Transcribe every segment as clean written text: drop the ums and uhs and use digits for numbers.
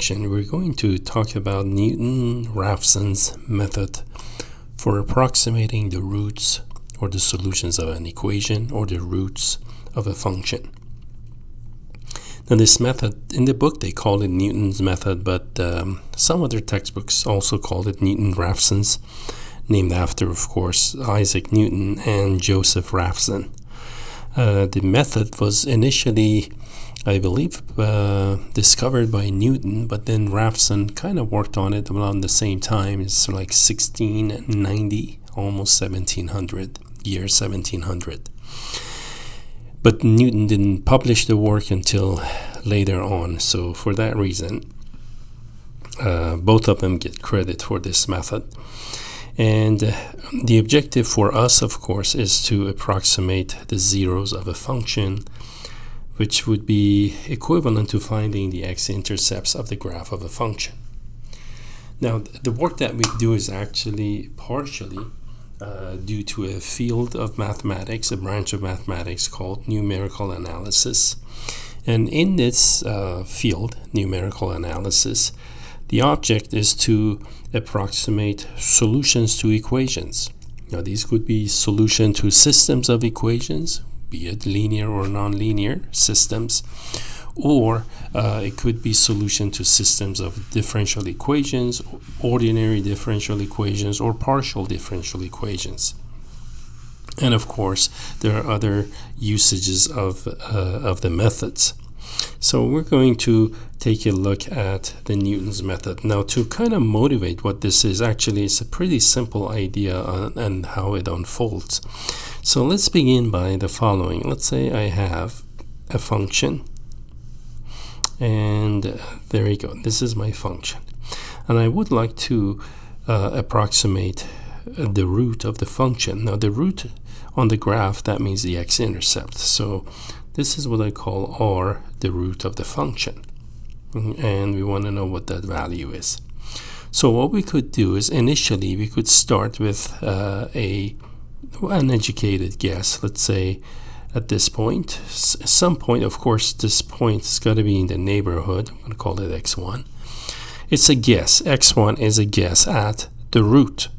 section, we're going to talk about Newton-Raphson's method for approximating the roots or the solutions of an equation or the roots of a function. Now this method, in the book they call it Newton's method, but some other textbooks also call it Newton-Raphson's, named after, of course, Isaac Newton and Joseph Raphson. The method was initially, I believe, discovered by Newton, but then Raphson kind of worked on it around the same time. It's like 1690, almost 1700, year 1700. But Newton didn't publish the work until later on, so for that reason, both of them get credit for this method. And the objective for us, of course, is to approximate the zeros of a function, which would be equivalent to finding the x-intercepts of the graph of a function. Now, the work that we do is actually partially due to a field of mathematics, a branch of mathematics called numerical analysis. And in this field, numerical analysis, the object is to approximate solutions to equations. Now, these could be solutions to systems of equations, be it linear or nonlinear systems, or it could be solution to systems of differential equations, ordinary differential equations, or partial differential equations. And of course, there are other usages of the methods. So we're going to take a look at the Newton's method. Now, to kind of motivate what this is, actually it's a pretty simple idea and how it unfolds. So let's begin by the following. Let's say I have a function, and there you go. This is my function. And I would like to approximate the root of the function. Now, the root on the graph, that means the x-intercept. So this is what I call R, the root of the function. And we want to know what that value is. So what we could do is initially we could start with an educated guess. Let's say at this point, some point, of course, this point has got to be in the neighborhood. I'm going to call it x1. It's a guess. x1 is a guess at the root.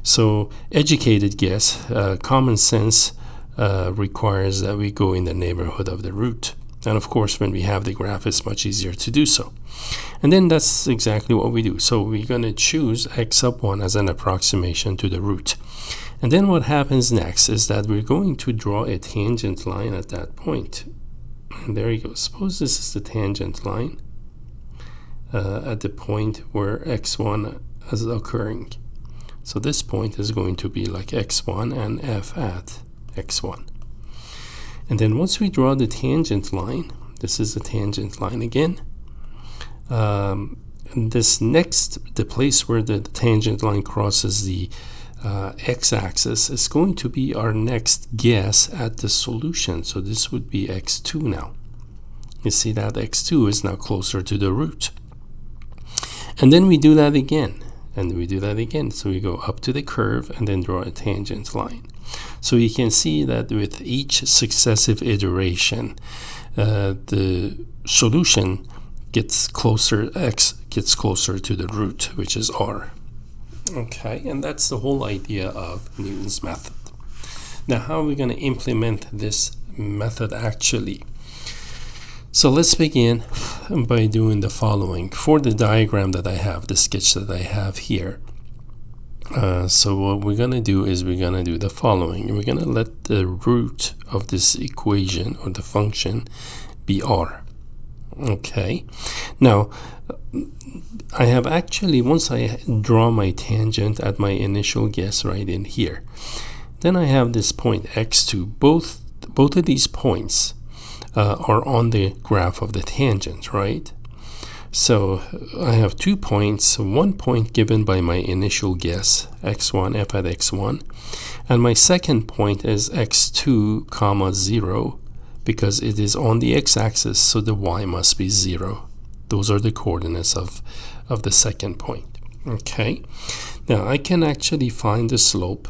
So educated guess, common sense requires that we go in the neighborhood of the root. And of course, when we have the graph, it's much easier to do so. And then that's exactly what we do. So we're going to choose x sub 1 as an approximation to the root. And then what happens next is that we're going to draw a tangent line at that point. And there you go. Suppose this is the tangent line at the point where x1 is occurring. So this point is going to be like x1 and f at x1. And then once we draw the tangent line, this is the tangent line again. This next, the place where the tangent line crosses the x-axis is going to be our next guess at the solution. So this would be x2 now. You see that x2 is now closer to the root. And then we do that again. And we do that again. So we go up to the curve and then draw a tangent line. So you can see that with each successive iteration, the solution gets closer, x gets closer to the root, which is r. Okay, and that's the whole idea of Newton's method. Now, how are we going to implement this method actually? So let's begin by doing the following. For the diagram that I have, the sketch that I have here, so what we're going to do is we're going to do the following. We're going to let the root of this equation or the function be r. Okay. Now, I have actually, once I draw my tangent at my initial guess right in here, then I have this point x2. Both of these points are on the graph of the tangent, right? So I have 2 points, 1 point given by my initial guess, x1, f at x1, and my second point is x2, comma 0, because it is on the x-axis, so the y must be 0. Those are the coordinates of the second point. Okay, now I can actually find the slope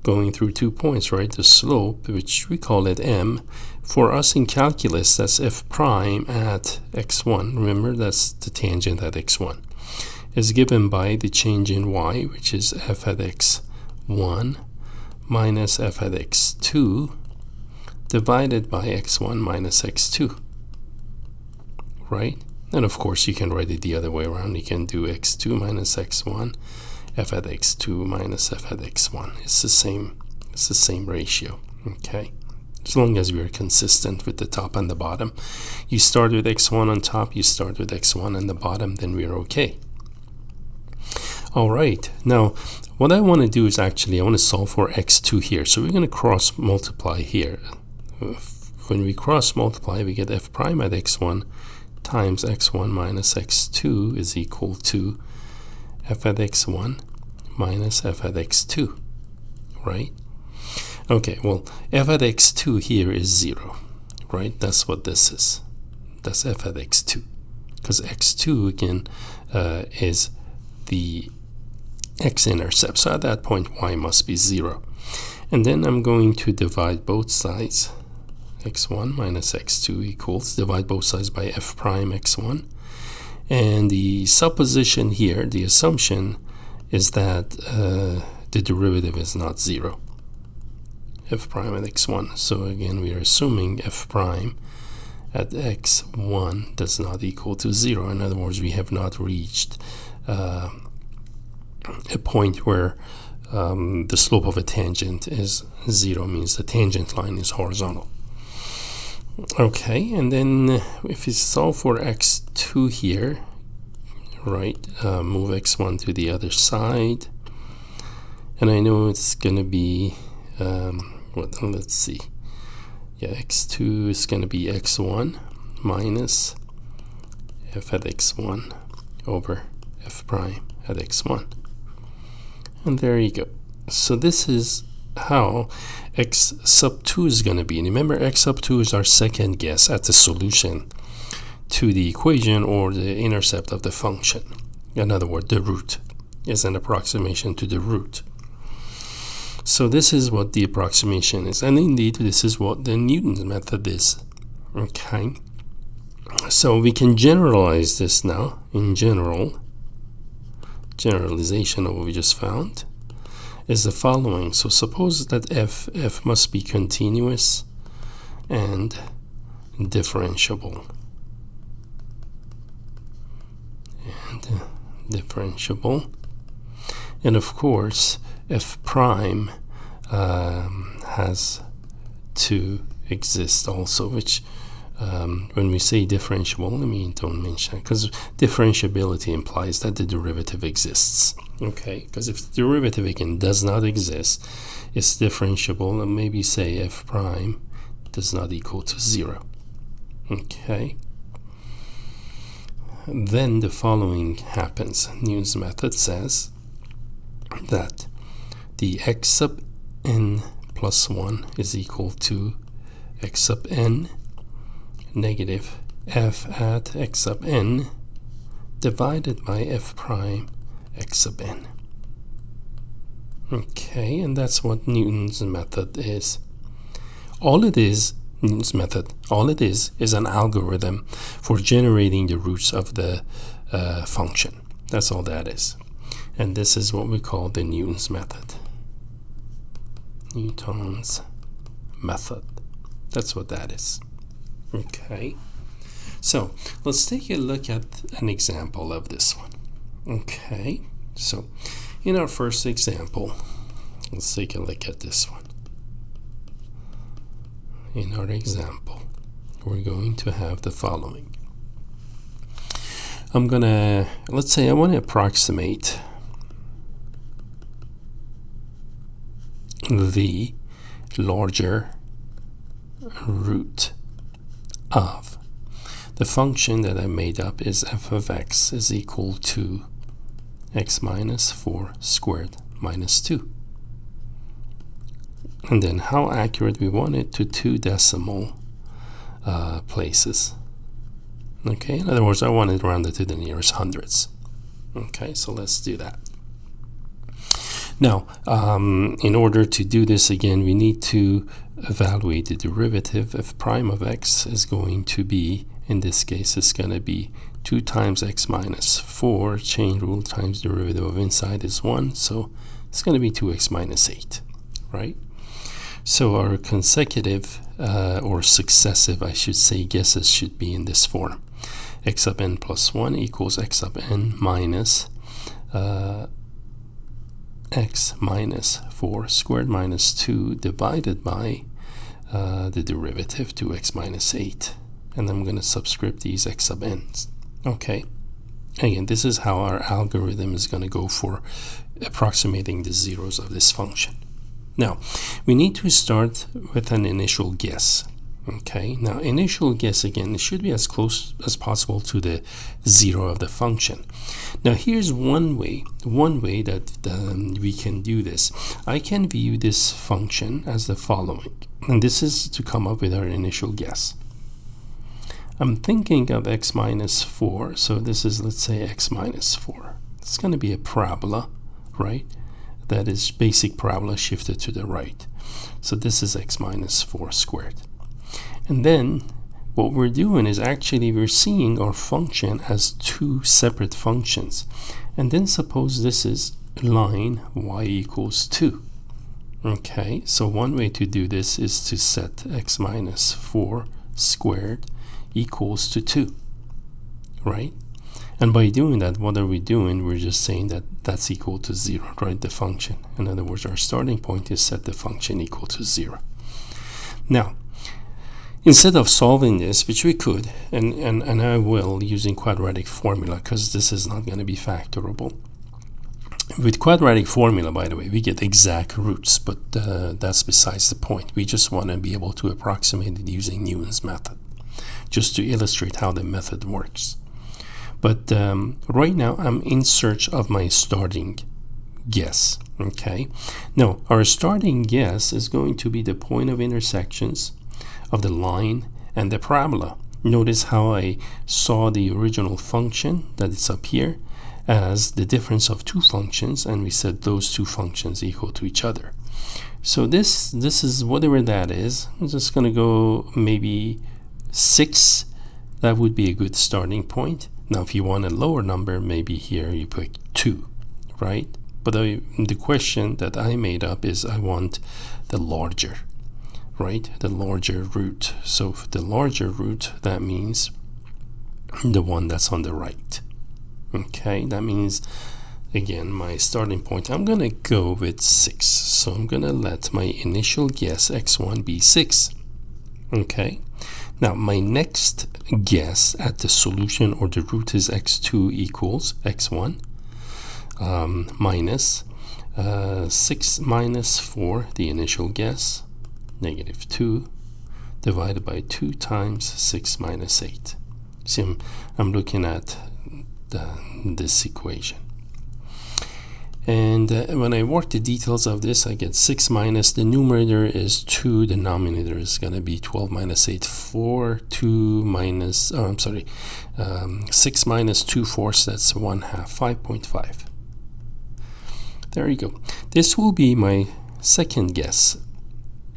going through 2 points, right? The slope, which we call it m, for us in calculus, that's f prime at x1. Remember, that's the tangent at x1. Is given by the change in y, which is f at x1 minus f at x2 divided by x1 minus x2, right? And of course, you can write it the other way around. You can do x2 minus x1, f at x2 minus f at x1. It's the same ratio, okay? As long as we are consistent with the top and the bottom. You start with x1 on top, you start with x1 on the bottom, then we are okay. All right, now what I want to do is actually I want to solve for x2 here. So we're going to cross multiply here. When we cross multiply, we get f prime at x1 times x1 minus x2 is equal to f at x1 minus f at x2, right? Okay, well, f at x2 here is 0, right? That's what this is. That's f at x2. Because x2, again, is the x-intercept. So at that point, y must be 0. And then I'm going to divide both sides. x1 minus x2 equals, divide both sides by f prime x1. And the supposition here, the assumption, is that the derivative is not 0. F prime at x1. So again, we are assuming f prime at x1 does not equal to 0. In other words, we have not reached a point where the slope of a tangent is 0, means the tangent line is horizontal. Okay, and then if we solve for x2 here, right, move x1 to the other side, and I know it's going to be, let's see, yeah, x2 is going to be x1 minus f at x1 over f prime at x1. And there you go. So this is how x sub 2 is going to be. And remember, x sub 2 is our second guess at the solution to the equation or the intercept of the function. In other words, the root is an approximation to the root. So this is what the approximation is. And indeed, this is what the Newton's method is. Okay. So we can generalize this now. In general, generalization of what we just found is the following. So suppose that f must be continuous and differentiable. And of course, f prime has to exist also, which when we say differentiable, let me don't mention, because differentiability implies that the derivative exists. Okay, because if the derivative again does not exist, it's differentiable, and maybe say f prime does not equal to 0. Okay, then the following happens. Newton's method says that the x sub n plus 1 is equal to x sub n negative f at x sub n divided by f prime x sub n. Okay, and that's what Newton's method is. All it is, Newton's method, all it is an algorithm for generating the roots of the function. That's all that is. And this is what we call the Newton's method. Newton's method. That's what that is. Okay. So let's take a look at an example of this one. Okay. So in our first example, let's take a look at this one. In our example, we're going to have the following. Let's say I want to approximate the larger root of the function that I made up is f of x is equal to x minus 4 squared minus 2. And then how accurate we want it to 2 decimal places. Okay, in other words, I want it rounded to the nearest hundreds. Okay, so let's do that. Now, in order to do this again, we need to evaluate the derivative, f prime of x is going to be, in this case, it's going to be 2 times x minus 4, chain rule times derivative of inside is 1, so it's going to be 2x minus 8, right? So our consecutive, or successive, I should say, guesses should be in this form. X sub n plus 1 equals x sub n minus x minus 4 squared minus 2 divided by the derivative 2x minus 8. And I'm going to subscript these x sub n's. Okay. Again, this is how our algorithm is going to go for approximating the zeros of this function. Now, we need to start with an initial guess. Okay, now initial guess, again, it should be as close as possible to the zero of the function. Now here's one way that we can do this. I can view this function as the following, and this is to come up with our initial guess. I'm thinking of x minus 4, so this is, let's say, x minus 4. It's going to be a parabola, right? That is basic parabola shifted to the right. So this is x minus 4 squared. And then what we're doing is actually we're seeing our function as two separate functions. And then suppose this is line y equals 2. Okay, so one way to do this is to set x minus 4 squared equals to 2, right? And by doing that, what are we doing? We're just saying that that's equal to 0, right? The function. In other words, our starting point is set the function equal to 0. Now, instead of solving this, which we could, and I will, using quadratic formula, because this is not going to be factorable. With quadratic formula, by the way, we get exact roots, but that's besides the point. We just want to be able to approximate it using Newton's method, just to illustrate how the method works. But right now, I'm in search of my starting guess. Okay. Now, our starting guess is going to be the point of intersections of the line and the parabola. Notice how I saw the original function that is up here as the difference of two functions, and we said those two functions equal to each other. So this is whatever that is. I'm just going to go maybe 6. That would be a good starting point. Now, if you want a lower number, maybe here you put 2, right? But the question that I made up is I want the larger, right? The larger root. So for the larger root, that means the one that's on the right. Okay, that means, again, my starting point, I'm going to go with 6. So I'm going to let my initial guess x1 be 6. Okay. Now, my next guess at the solution or the root is x2 equals x1 minus 6 minus 4, the initial guess, negative 2, divided by 2 times 6 minus 8. See, I'm looking at this equation. And when I work the details of this, I get 6 minus, the numerator is 2, the denominator is going to be 12 minus 8, 4, 2 minus, 6 minus 2 fourths, that's 1/2, 5.5. There you go. This will be my second guess,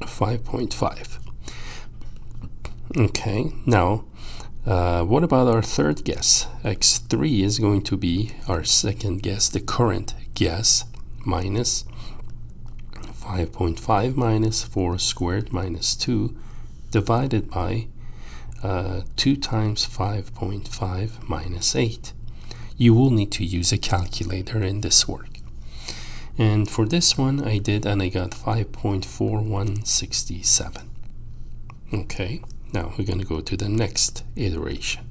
5.5. Okay, now, what about our third guess? x3 is going to be our second guess, the current guess, minus 5.5 minus 4 squared minus 2 divided by 2 times 5.5 minus 8. You will need to use a calculator in this work. And for this one, I did, and I got 5.4167. Okay, now we're going to go to the next iteration.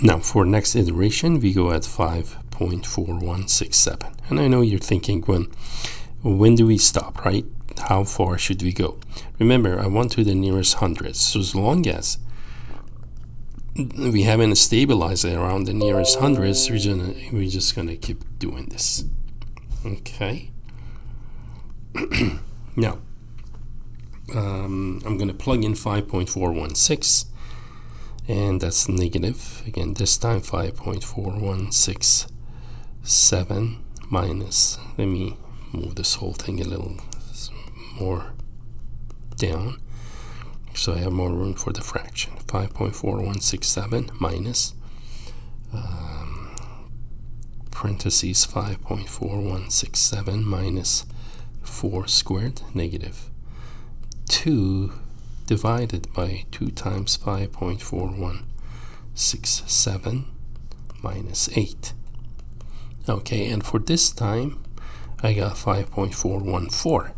Now, for next iteration, we go at 5.4167. And I know you're thinking, when do we stop, right? How far should we go? Remember, I want to the nearest hundreds. So as long as we haven't stabilized it around the nearest hundreds, we're just going to keep doing this. Okay. Now, I'm going to plug in 5.416. And that's negative, again, this time 5.4167 minus, let me move this whole thing a little more down so I have more room for the fraction. 5.4167 minus parentheses 5.4167 minus 4 squared negative 2 divided by 2 times 5.4167 minus 8. Okay, and for this time I got 5.414.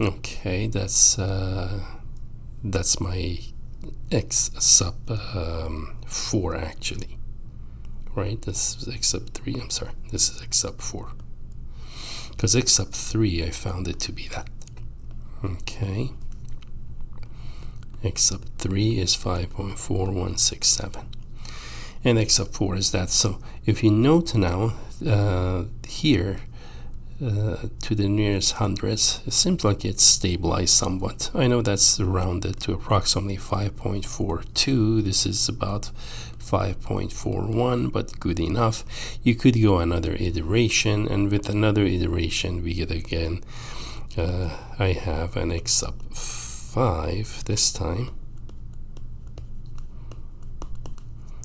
Okay, that's my x sub 4 actually, right? This is x sub 3. I'm sorry, this is x sub 4, because x sub 3 I found it to be that. Okay, x sub 3 is 5.4167 and x sub 4 is that. So if you note now here to the nearest hundredths, it seems like it's stabilized somewhat. I know that's rounded to approximately 5.42. This is about 5.41, but good enough. You could go another iteration, and with another iteration we get again I have an x sub 5 this time.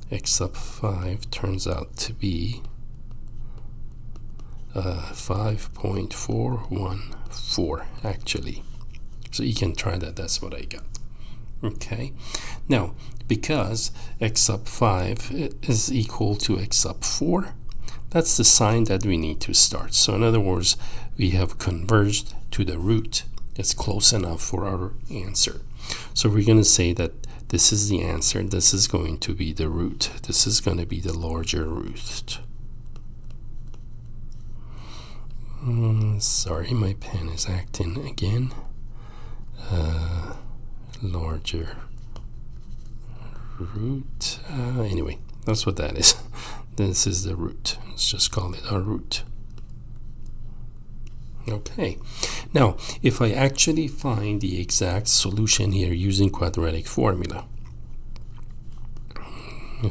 X sub 5 turns out to be 5.414 actually. So you can try that. That's what I got. Okay, now because x sub 5 is equal to x sub 4, that's the sign that we need to start. So in other words, we have converged to the root. It's close enough for our answer. So we're going to say that this is the answer. This is going to be the root. This is going to be the larger root. Sorry, my pen is acting again. Larger root. Anyway, that's what that is. This is the root. Let's just call it our root. Okay, now if I actually find the exact solution here using quadratic formula,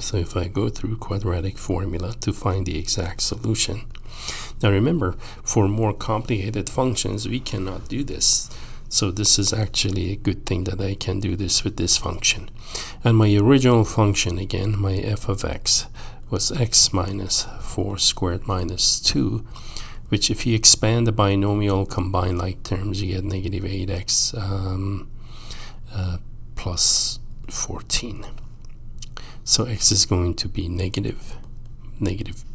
so if I go through quadratic formula to find the exact solution, now remember, for more complicated functions we cannot do this. So this is actually a good thing that I can do this with this function. And my original function, again, my f of x was x minus 4 squared minus 2, which if you expand the binomial combined like terms, you get negative 8x plus 14. So x is going to be negative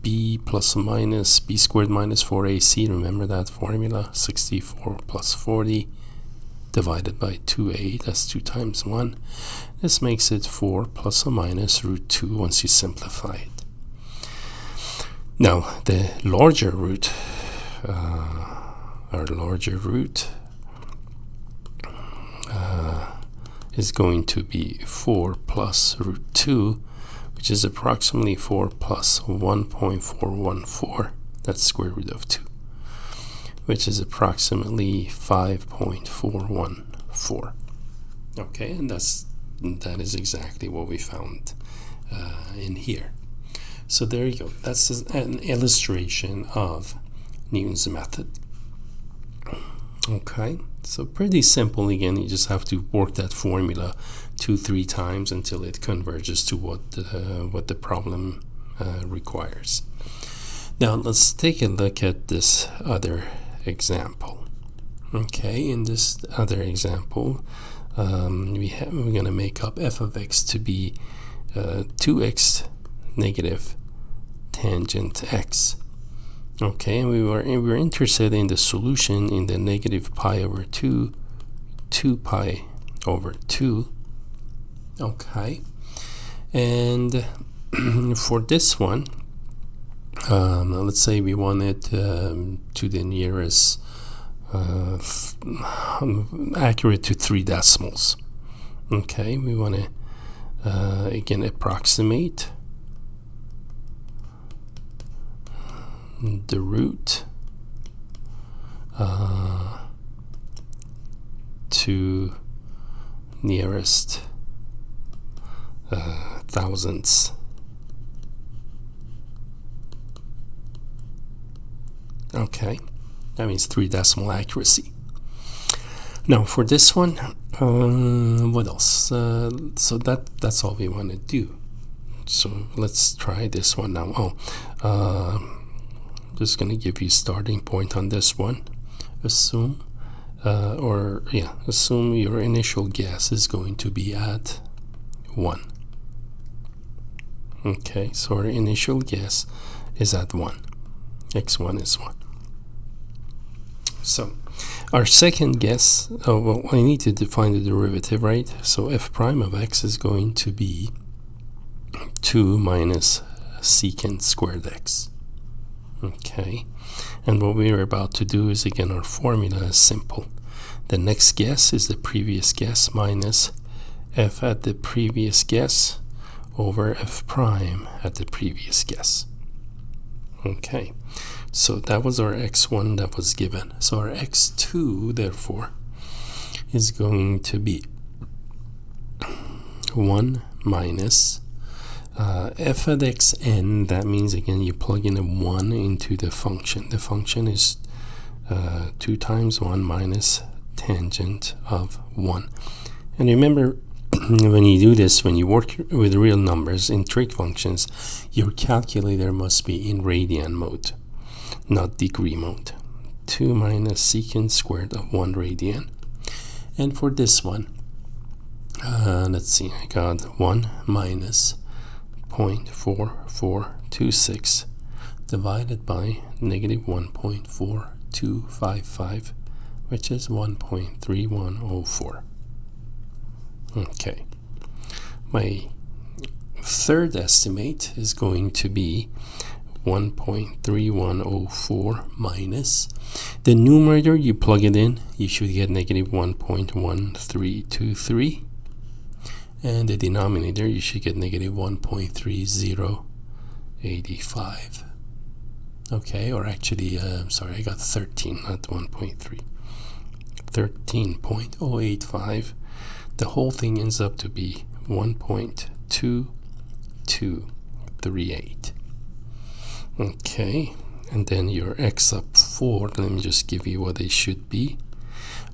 b plus or minus b squared minus 4ac. Remember that formula, 64 plus 40 divided by 2a, that's 2 times 1. This makes it 4 plus or minus root 2 once you simplify it. Now the larger root, our larger root is going to be 4 plus root 2, which is approximately 4 plus 1.414, that's square root of 2, which is approximately 5.414. Okay, and that is exactly what we found in here. So there you go. That's an illustration of Newton's method. Okay, so pretty simple. Again, you just have to work that formula 2-3 times until it converges to what the problem requires. Now let's take a look at this other example. Okay, in this other example, we're going to make up f of x to be 2x negative tangent x. Okay, and we were interested in the solution in the negative pi over 2 pi over 2. Okay, and for this one, let's say we want it to the nearest accurate to 3 decimals. Okay, we want to again approximate the root to nearest thousandths. Okay, that means 3 decimal accuracy. Now for this one, what else? So that's all we want to do. So let's try this one now. Just going to give you starting point on this one. Assume your initial guess is going to be at 1. Okay, so our initial guess is at 1. x1 is 1. So our second guess, I need to define the derivative, right? So f prime of x is going to be 2 minus secant squared x. Okay, and what we are about to do is, again, our formula is simple. The next guess is the previous guess minus f at the previous guess over f prime at the previous guess. Okay, so that was our x1 that was given. So our x2, therefore, is going to be 1 minus f at xn. That means, again, you plug in a 1 into the function. The function is 2 times 1 minus tangent of 1. And remember, when you do this, when you work with real numbers in trig functions, your calculator must be in radian mode, not degree mode. 2 minus secant squared of 1 radian. And for this one, let's see, I got 1 minus 0.4426 divided by negative 1.4255, which is 1.3104. Okay, my third estimate is going to be 1.3104 minus the numerator. You plug it in, you should get negative 1.1323, and the denominator you should get negative 1.3085. Okay, or actually, sorry, I got 13, not 1.3. 13.085. The whole thing ends up to be 1.2238. Okay, and then your x sub 4, let me just give you what it should be.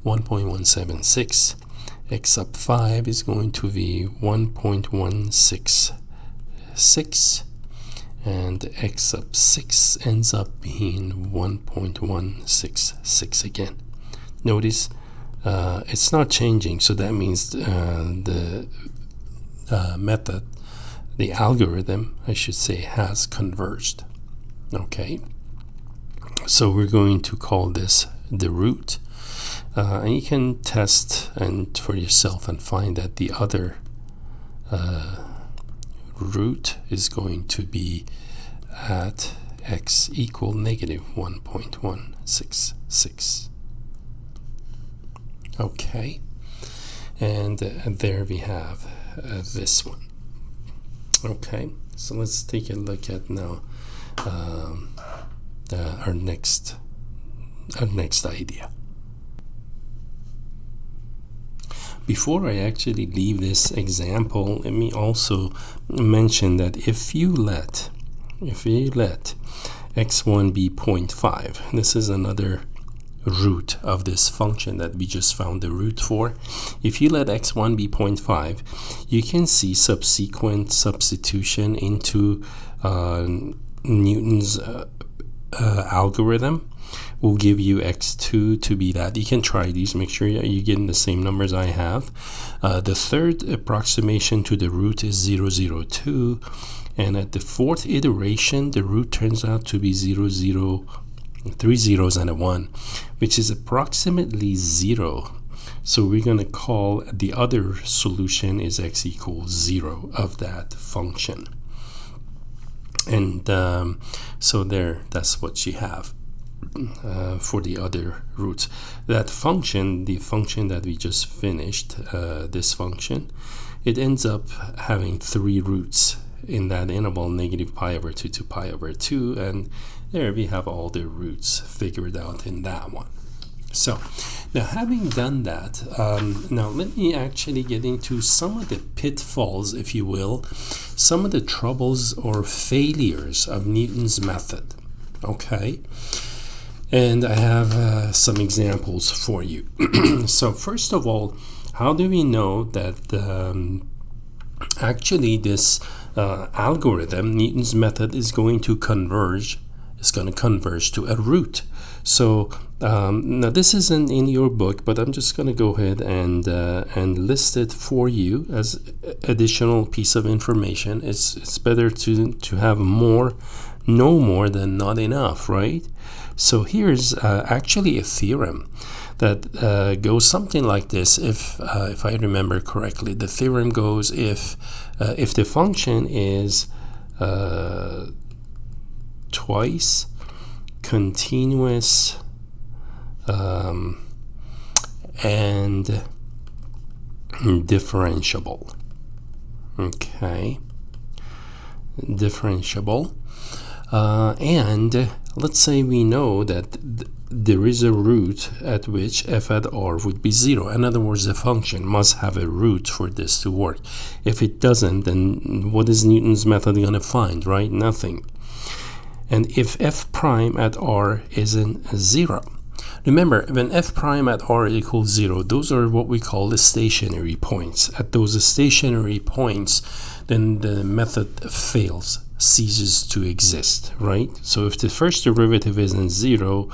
1.176. X sub 5 is going to be 1.166. And x sub 6 ends up being 1.166 again. Notice it's not changing, so that means the method, the algorithm, I should say, has converged. Okay, so we're going to call this the root, and you can test and for yourself and find that the other root is going to be at x equal negative 1.166. Okay, and there we have this one. Okay, so let's take a look at now our next idea. Before I actually leave this example, let me also mention that if you let x1 be 0.5, this is another root of this function that we just found the root for. If you let x1 be 0.5, you can see subsequent substitution into Newton's algorithm will give you x2 to be that. You can try these, make sure you're getting the same numbers I have. The third approximation to the root is 002, and at the fourth iteration the root turns out to be 0, 3 zeros and a 1, which is approximately 0. So we're going to call the other solution is x equals 0 of that function. And so there, that's what you have for the other roots. That function, the function that we just finished, this function, it ends up having 3 roots in that interval, negative pi over 2 to pi over 2, and there we have all the roots figured out in that one. So now, having done that, now let me actually get into some of the pitfalls, if you will, some of the troubles or failures of Newton's method. Okay, And I have some examples for you. So first of all, how do we know that actually this algorithm, Newton's method, is going to converge to a root? So now this isn't in your book, but I'm just going to go ahead and list it for you as additional piece of information. It's better to have more, know more than not enough, right? So here's actually a theorem that goes something like this. If I remember correctly, the theorem goes if the function is twice continuous and differentiable. Okay, differentiable. And let's say we know that there is a root at which f at r would be 0. In other words, the function must have a root for this to work. If it doesn't, then what is Newton's method going to find, right? Nothing. And if f prime at r isn't 0, remember, when f prime at r equals 0, those are what we call the stationary points. At those stationary points, then the method fails, ceases to exist, right? So if the first derivative isn't 0,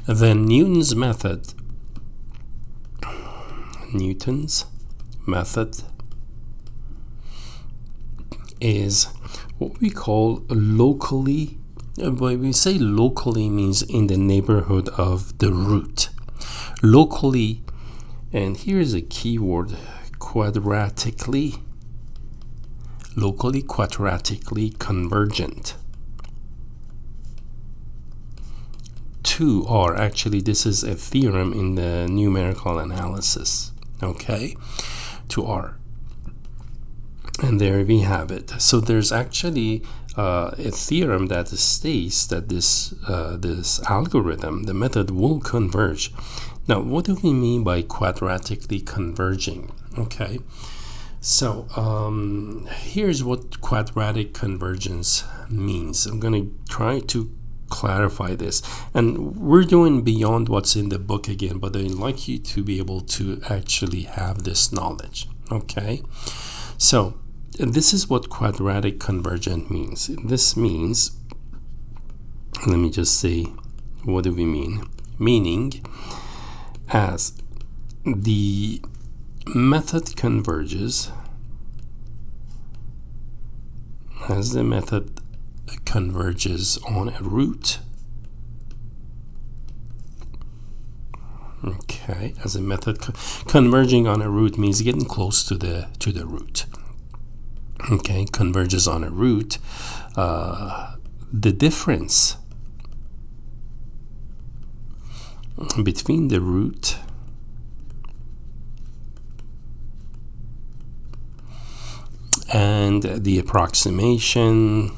then Newton's method is what we call locally. When we say locally, means in the neighborhood of the root. Locally, and here's a keyword, quadratically convergent to R. Actually, this is a theorem in the numerical analysis, okay, to R. And there we have it. So there's actually a theorem that states that this algorithm, the method, will converge. Now, what do we mean by quadratically converging? Okay, so here's what quadratic convergence means. I'm going to try to clarify this, and we're doing beyond what's in the book again, but I'd like you to be able to actually have this knowledge. Okay, so this is what quadratic convergent means. This means, let me just say, what do we mean? Meaning, as the method converges, on a root. Okay, as a method converging on a root means getting close to the root. Okay, converges on a root. The difference between the root and the approximation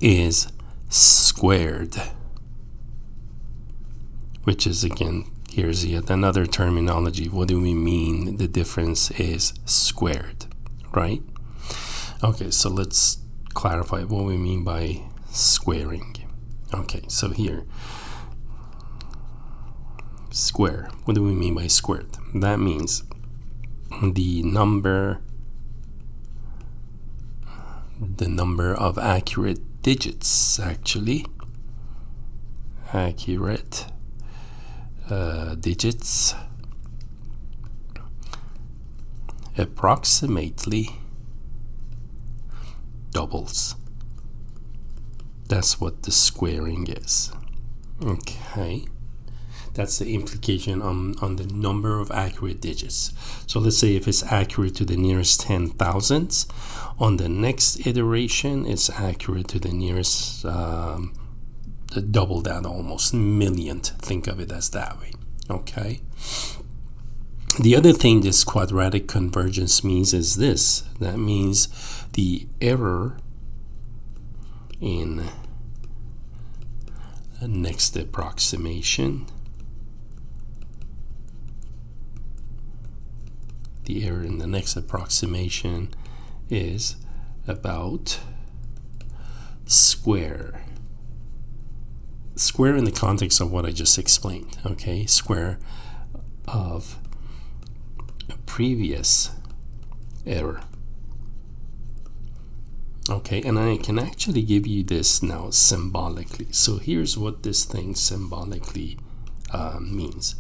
is squared, which is, again, here's yet another terminology. What do we mean the difference is squared, right? Okay, so let's clarify what we mean by squaring. Okay, so here, square. What do we mean by squared? That means the number of accurate digits, actually. Accurate digits approximately doubles. That's what the squaring is. Okay, that's the implication on the number of accurate digits. So let's say if it's accurate to the nearest 10,000ths, on the next iteration it's accurate to the nearest double that, almost millionth. Think of it as that way. Okay, the other thing this quadratic convergence means is this. That means the error in the next approximation, is about square. Square in the context of what I just explained, okay? Square of a previous error. Okay, and I can actually give you this now symbolically. So here's what this thing symbolically means.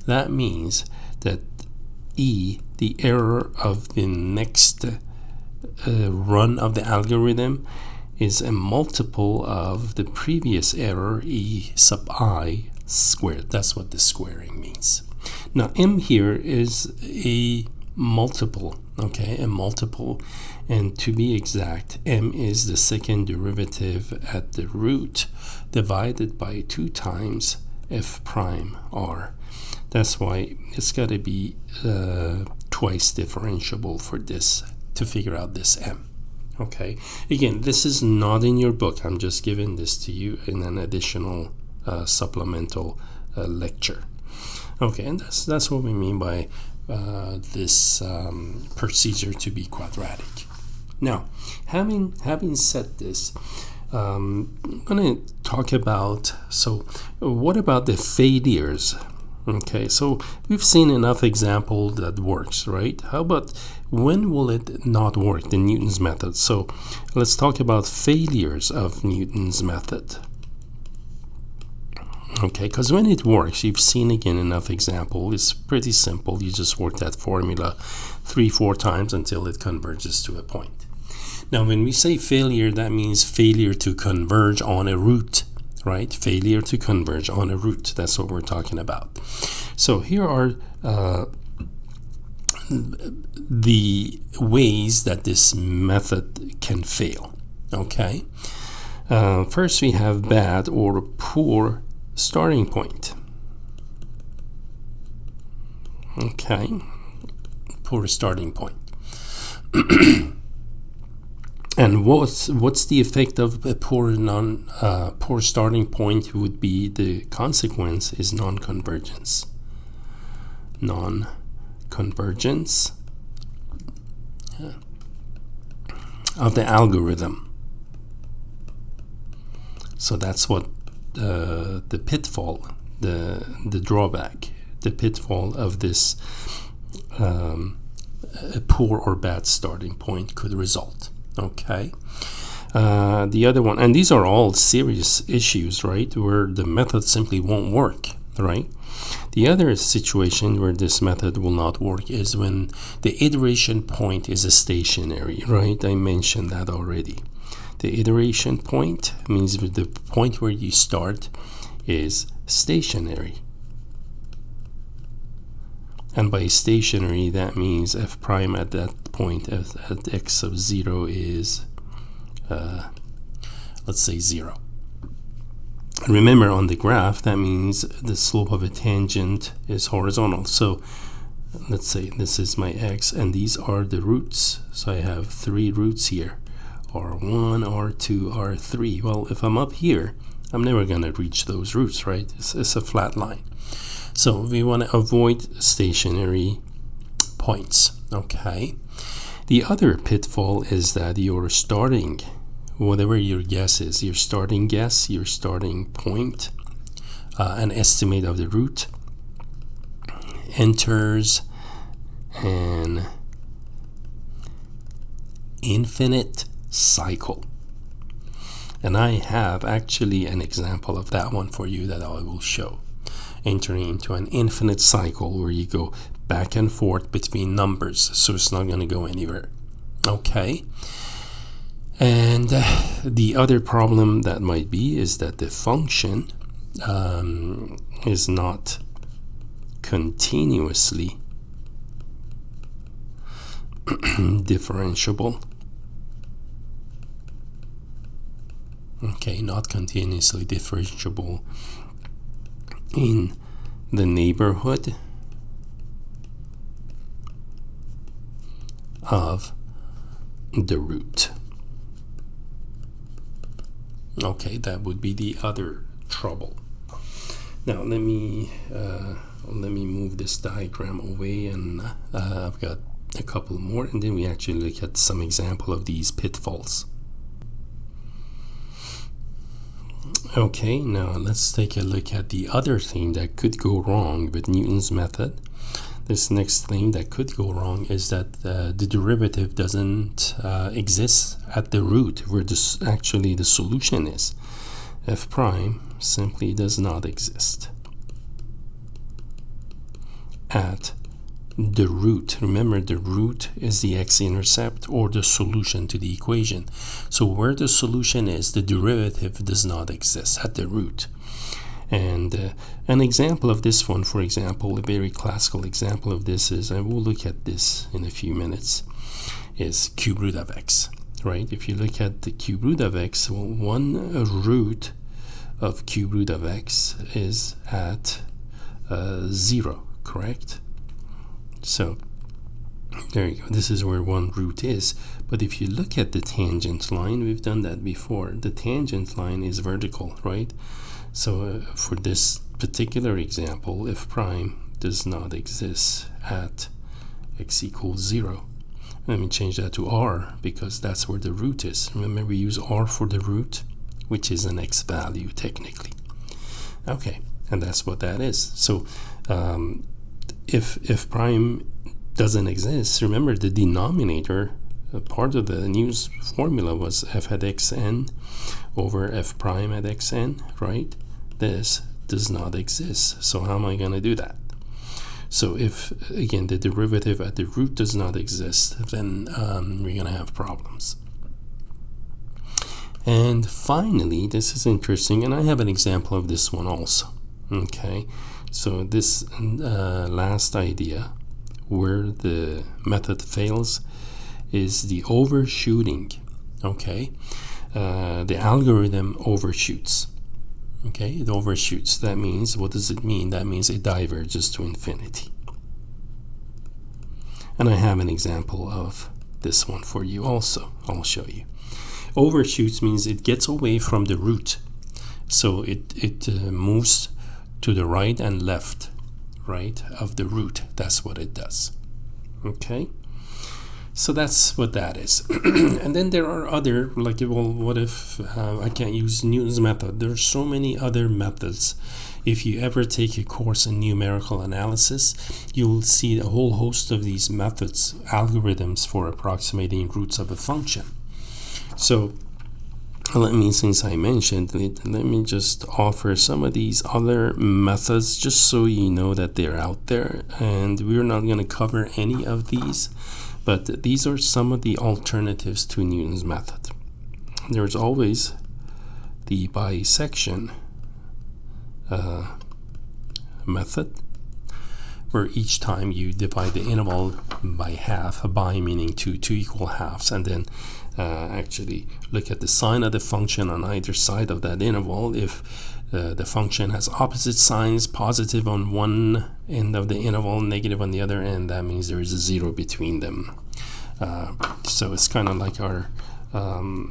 That means that E, the error of the next run of the algorithm, is a multiple of the previous error, E sub I squared. That's what the squaring means. Now, M here is a multiple, okay, a multiple, and to be exact, M is the second derivative at the root divided by 2 times F prime R. That's why it's got to be twice differentiable for this to figure out this M. Okay, again, this is not in your book. I'm just giving this to you in an additional supplemental lecture. Okay, and that's what we mean by this procedure to be quadratic. Now, having said this, I'm going to talk about, so what about the failures? Okay, so we've seen enough example that works, right? How about when will it not work, the Newton's method? So let's talk about failures of Newton's method. Okay, because when it works, you've seen again enough example. It's pretty simple. You just work that formula 3-4 times until it converges to a point. Now, when we say failure, that means failure to converge on a root, right? Failure to converge on a root. That's what we're talking about. So here are the ways that this method can fail. Okay. First, we have bad or poor starting point. Okay, poor starting point. And what's the effect of a poor starting point? Would be the consequence is non-convergence. Non-convergence of the algorithm. So that's what the pitfall, the drawback, the pitfall of this a poor or bad starting point could result. Okay. The other one, and these are all serious issues, right, where the method simply won't work, right? The other situation where this method will not work is when the iteration point is a stationary, right? I mentioned that already. The iteration point means the point where you start is stationary. And by stationary, that means f prime at that point at x sub 0 is, let's say, 0. Remember, on the graph, that means the slope of a tangent is horizontal. So let's say this is my x, and these are the roots. So I have 3 roots here. R1, R2, R3. Well, if I'm up here, I'm never going to reach those roots, right? It's a flat line. So we want to avoid stationary points, okay? The other pitfall is that you're starting, whatever your guess is, your starting guess, your starting point, an estimate of the root, enters an infinite cycle. And I have actually an example of that one for you that I will show. Entering into an infinite cycle where you go back and forth between numbers, so it's not going to go anywhere. Okay. And the other problem that might be is that the function is not continuously differentiable. Okay, not continuously differentiable in the neighborhood of the root. Okay, that would be the other trouble. Now let me move this diagram away, and I've got a couple more, and then we actually look at some example of these pitfalls. Okay, now let's take a look at the other thing that could go wrong with Newton's method. This next thing that could go wrong is that the derivative doesn't exist at the root where actually the solution is. F prime simply does not exist at the root. Remember, the root is the x-intercept or the solution to the equation. So where the solution is, the derivative does not exist at the root. And an example of this one, for example, a very classical example of this is, and we'll look at this in a few minutes, is cube root of x, right? If you look at the cube root of x, well, one root of cube root of x is at 0, correct? So there you go. This is where one root is. But if you look at the tangent line, we've done that before. The tangent line is vertical, right? So for this particular example, f prime does not exist at x equals 0. Let me change that to r because that's where the root is. Remember, we use r for the root, which is an x value technically. Okay, and that's what that is. So if prime doesn't exist, remember the denominator, part of the Newton's formula was f at xn over f prime at xn, right? This does not exist. So how am I going to do that? So if, again, the derivative at the root does not exist, then we're going to have problems. And finally, this is interesting, and I have an example of this one also. Okay, so this last idea where the method fails is the overshooting. Okay, the algorithm overshoots. Okay, it overshoots. That means, what does it mean? That means it diverges to infinity. And I have an example of this one for you also. I'll show you. Overshoots means it gets away from the root. So it moves to the right and left, right, of the root. That's what it does. Okay? So that's what that is. And then there are other, like, well, what if I can't use Newton's method? There's so many other methods. If you ever take a course in numerical analysis, you'll see a whole host of these methods, algorithms for approximating roots of a function. So let me, since I mentioned it, let me just offer some of these other methods just so you know that they're out there. And we're not going to cover any of these, but these are some of the alternatives to Newton's method. There's always the bisection method, where each time you divide the interval by half, bi meaning two equal halves, and then actually look at the sign of the function on either side of that interval. If the function has opposite signs, positive on one end of the interval, negative on the other end, that means there is a 0 between them. So it's kind of like our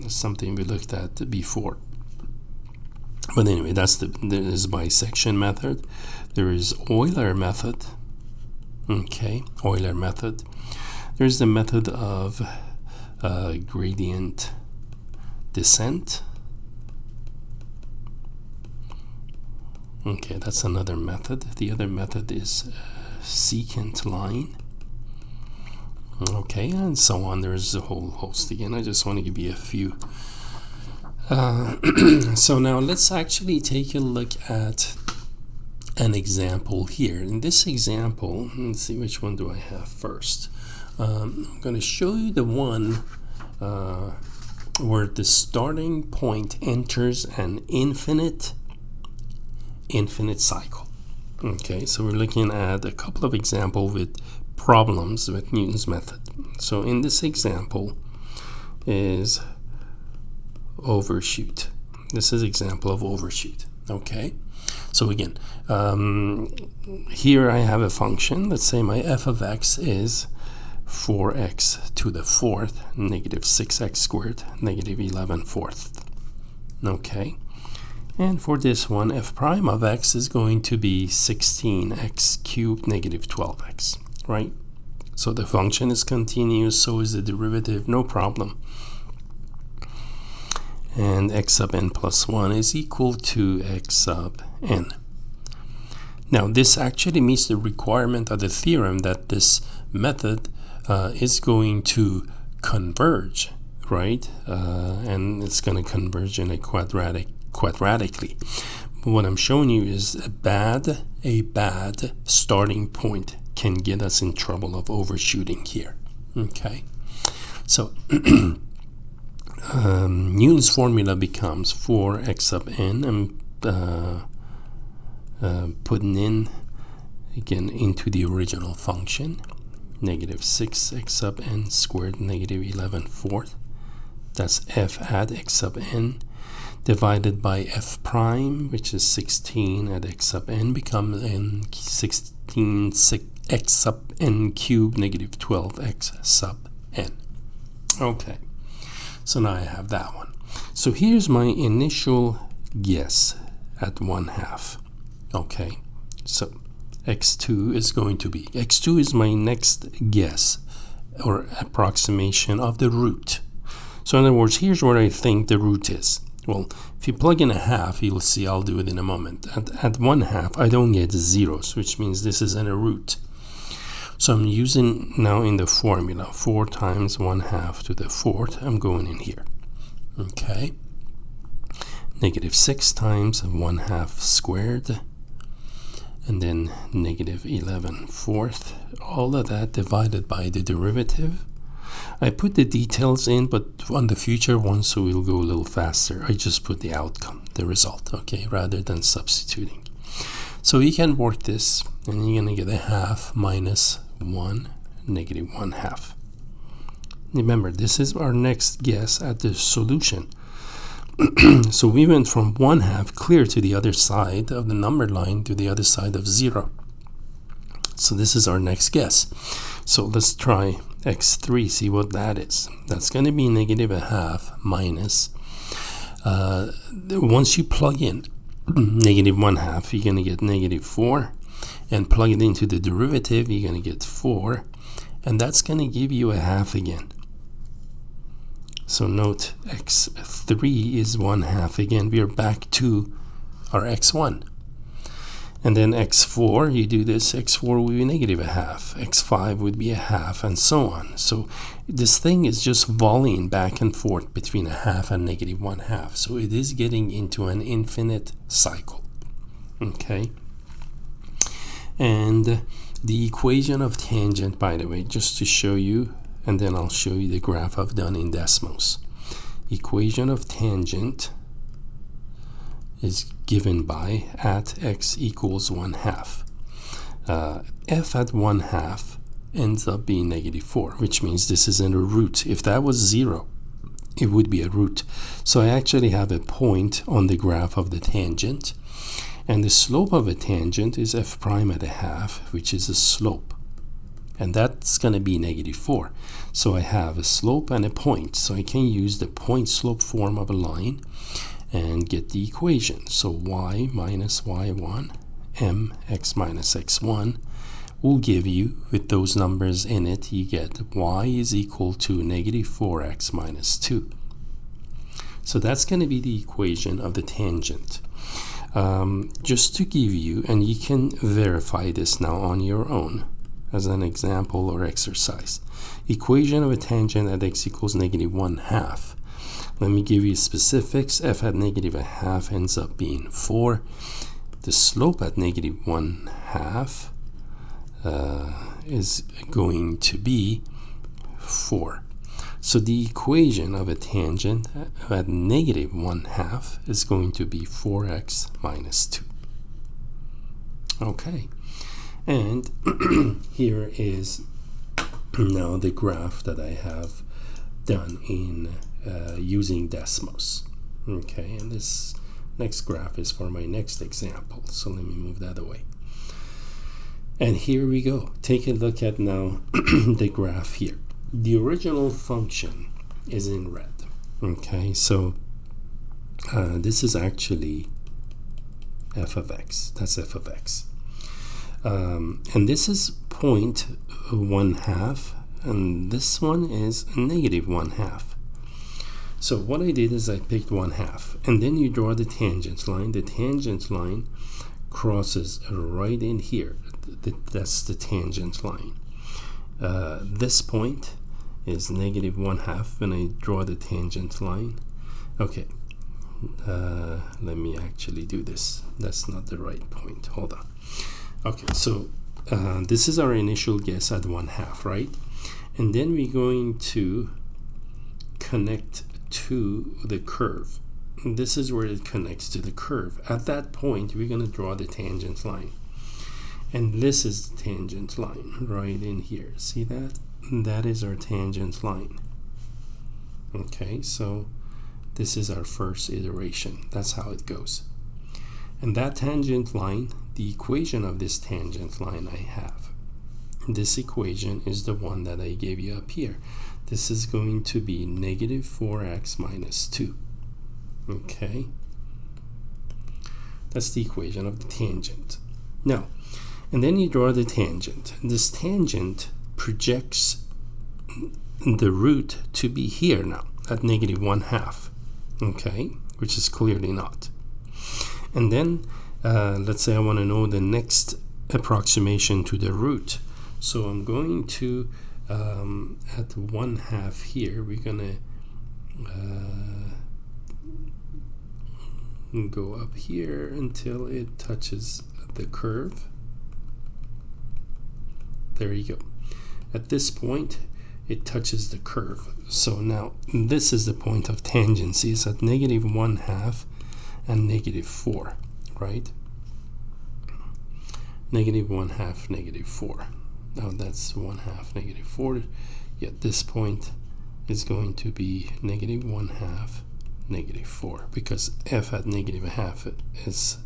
something we looked at before. But anyway, there is bisection method. There is Euler method. Okay, Euler method. There's the method of gradient descent. Okay, that's another method. The other method is secant line. Okay, and so on. There's a whole host again. I just want to give you a few. So now let's actually take a look at an example here. In this example, let's see, which one do I have first? I'm going to show you the one where the starting point enters an infinite cycle. Okay, so we're looking at a couple of examples with problems with Newton's method. So in this example is overshoot. This is example of overshoot. Okay, so again, here I have a function. Let's say my f of x is 4x to the fourth negative 6x squared negative 11 fourth. Okay, and for this one, f prime of x is going to be 16x cubed negative 12x, right? So the function is continuous, so is the derivative, no problem. and x sub n plus 1 is equal to x sub n. Now this actually meets the requirement of the theorem that this method is going to converge, right? And it's going to converge in a quadratically. But what I'm showing you is a bad starting point can get us in trouble of overshooting here. Okay, so Newton's formula becomes 4x sub n. I'm putting in again into the original function, negative 6x sub n squared negative 11 fourth. That's f at x sub n divided by f prime, which is 16 at x sub n, becomes n 16 x sub n cubed negative 12x sub n. Okay, so now I have that one. So here's my initial guess at 1/2. Okay, so x2 is going to be, x2 is my next guess or approximation of the root. So in other words, here's where I think the root is. Well, if you plug in a half, you'll see, I'll do it in a moment. At 1/2, I don't get zeros, which means this isn't a root. So I'm using now in the formula 4 times 1/2 to the 4th. I'm going in here. Okay. Negative 6 times 1/2 squared. And then negative 11 fourth. All of that divided by the derivative. I put the details in, but on the future one, so we'll go a little faster, I just put the outcome, the result, okay, rather than substituting. So you can work this, and you're going to get a half minus 1, negative 1/2. Remember, this is our next guess at the solution. So we went from 1/2 clear to the other side of the number line to the other side of 0. So this is our next guess. So let's try x3, see what that is. That's going to be negative 1/2 minus, once you plug in negative 1/2, you're going to get negative 4, and plug it into the derivative, you're going to get 4, and that's going to give you a half again. So note x3 is 1/2 again. We are back to our x1. And then x4, you do this, x4 would be negative 1/2, x5 would be 1/2, and so on. So this thing is just volleying back and forth between 1/2 and negative 1/2. So it is getting into an infinite cycle. Okay. And the equation of tangent, by the way, just to show you, and then I'll show you the graph I've done in Desmos. Equation of tangent is given by at x equals 1/2. F at 1/2 ends up being negative 4, which means this isn't a root. If that was 0, it would be a root. So I actually have a point on the graph of the tangent, and the slope of a tangent is f prime at 1/2, which is a slope. And that's going to be negative 4. So I have a slope and a point. So I can use the point slope form of a line and get the equation. So y minus y1 mx minus x1 will give you, with those numbers in it, you get y is equal to negative 4x minus 2. So that's going to be the equation of the tangent. Just to give you, and you can verify this now on your own as an example or exercise. Equation of a tangent at x equals negative 1/2. Let me give you specifics. F at negative 1/2 ends up being 4. The slope at negative 1/2 is going to be 4. So the equation of a tangent at negative 1/2 is going to be 4x minus 2. Okay, and here is now the graph that I have done in using Desmos. Okay, and this next graph is for my next example, so let me move that away. And here we go. Take a look at now the graph here. The original function is in red. Okay, so this is actually f of x. That's f of x. And this is 0.1/2, and this one is negative 1/2. So what I did is I picked 1/2, and then you draw the tangent line. The tangent line crosses right in here. That's the tangent line. This point is negative 1/2 when I draw the tangent line. Okay, let me actually do this. That's not the right point. Hold on. Okay, so this is our initial guess at 1/2, right? And then we're going to connect to the curve. And this is where it connects to the curve. At that point, we're going to draw the tangent line. And this is the tangent line right in here. See that? That is our tangent line. Okay, so this is our first iteration. That's how it goes. And that tangent line, the equation of this tangent line I have. This equation is the one that I gave you up here. This is going to be negative 4x minus 2. Okay? That's the equation of the tangent. Now, and then you draw the tangent. This tangent projects the root to be here now, at negative 1/2. Okay? Which is clearly not. And then, let's say I want to know the next approximation to the root. So I'm going to, at 1/2 here, we're going to go up here until it touches the curve. There you go. At this point, it touches the curve. So now, this is the point of tangency. It's at negative 1/2 and negative 4, right? Negative 1/2, negative 4. Now that's 1/2, negative 4. Yet this point is going to be negative 1/2, negative 4, because f at negative 1/2 is,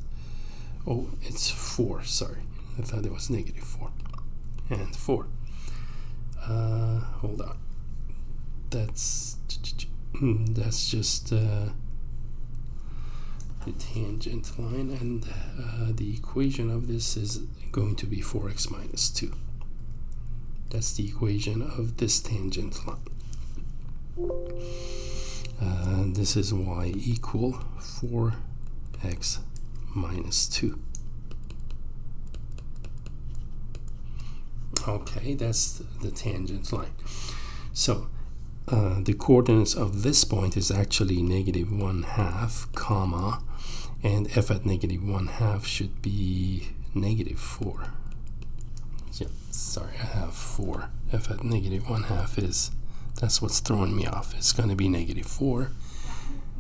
oh, it's 4, sorry. I thought it was negative 4. And 4. Hold on. That's just the tangent line, and the equation of this is going to be 4x minus 2. That's the equation of this tangent line. This is y equal 4x minus 2. Okay, that's the tangent line. So the coordinates of this point is actually negative 1/2, comma, and f at negative 1/2 should be negative 4. Yeah, sorry, I have 4. F at negative 1/2 is, that's what's throwing me off. It's going to be negative 4,